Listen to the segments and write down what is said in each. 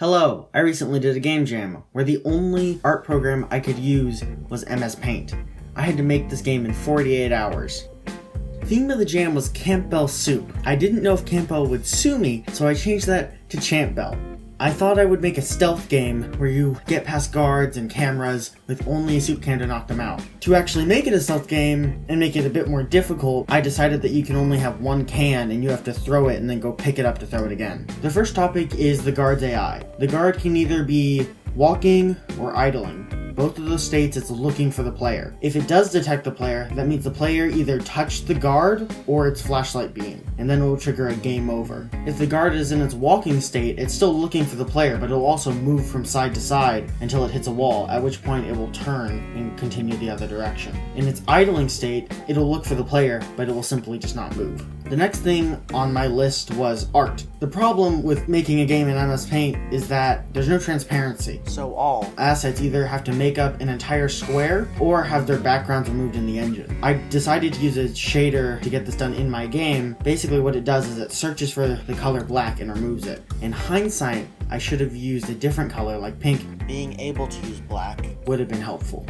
Hello, I recently did a game jam where the only art program I could use was MS Paint. I had to make this game in 48 hours. Theme of the jam was Campbell soup. I didn't know if Campbell would sue me, so I changed that to Campbell. I thought I would make a stealth game where you get past guards and cameras with only a soup can to knock them out. To actually make it a stealth game and make it a bit more difficult, I decided that you can only have one can and you have to throw it and then go pick it up to throw it again. The first topic is the guard's AI. The guard can either be walking or idling. Both of those states, it's looking for the player. If it does detect the player, that means the player either touched the guard or its flashlight beam, and then it will trigger a game over. If the guard is in its walking state, it's still looking for the player, but it will also move from side to side until it hits a wall, at which point it will turn and continue the other direction. In its idling state, it'll look for the player, but it will simply just not move. The next thing on my list was art. The problem with making a game in MS Paint is that there's no transparency, so all assets either have to make up an entire square or have their backgrounds removed in the engine. I decided to use a shader to get this done in my game. Basically what it does is it searches for the color black and removes it. In hindsight, I should have used a different color like pink. Being able to use black would have been helpful.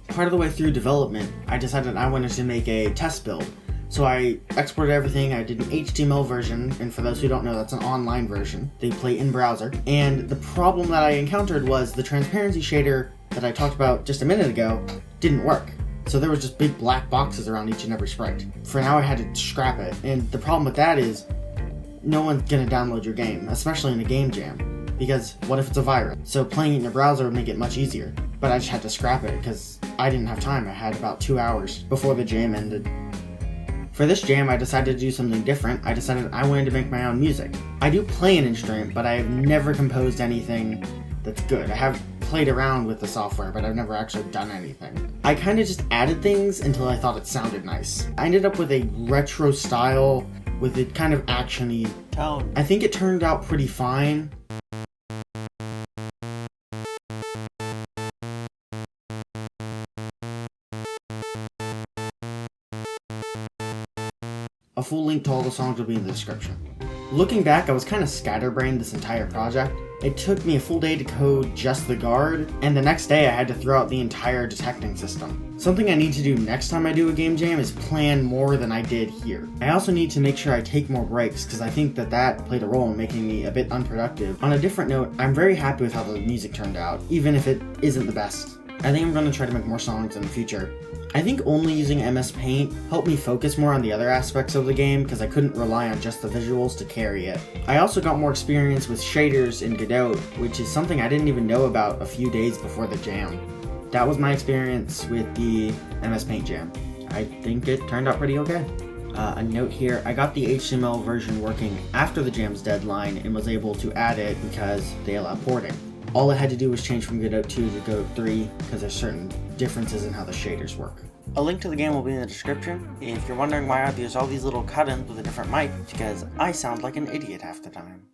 Part of the way through development, I decided I wanted to make a test build. So I exported everything, I did an HTML version, and for those who don't know, that's an online version. They play in browser. And the problem that I encountered was the transparency shader that I talked about just a minute ago didn't work. So there was just big black boxes around each and every sprite. For now I had to scrap it, and the problem with that is no one's gonna download your game, especially in a game jam, because what if it's a virus? So playing it in a browser would make it much easier. But I just had to scrap it because I didn't have time. I had about 2 hours before the jam ended. For this jam, I decided to do something different. I decided I wanted to make my own music. I do play an instrument, but I have never composed anything that's good. I have played around with the software, but I've never actually done anything. I kind of just added things until I thought it sounded nice. I ended up with a retro style with a kind of action-y tone. I think it turned out pretty fine. A full link to all the songs will be in the description. Looking back, I was kind of scatterbrained this entire project. It took me a full day to code just the guard, and the next day I had to throw out the entire detecting system. Something I need to do next time I do a game jam is plan more than I did here. I also need to make sure I take more breaks, because I think that played a role in making me a bit unproductive. On a different note, I'm very happy with how the music turned out, even if it isn't the best. I think I'm going to try to make more songs in the future. I think only using MS Paint helped me focus more on the other aspects of the game because I couldn't rely on just the visuals to carry it. I also got more experience with shaders in Godot, which is something I didn't even know about a few days before the jam. That was my experience with the MS Paint jam. I think it turned out pretty okay. A note here, I got the HTML version working after the jam's deadline and was able to add it because they allow porting. All I had to do was change from Godot 2 to Godot 3 because there's certain differences in how the shaders work. A link to the game will be in the description. If you're wondering why I use all these little cut-ins with a different mic, it's because I sound like an idiot half the time.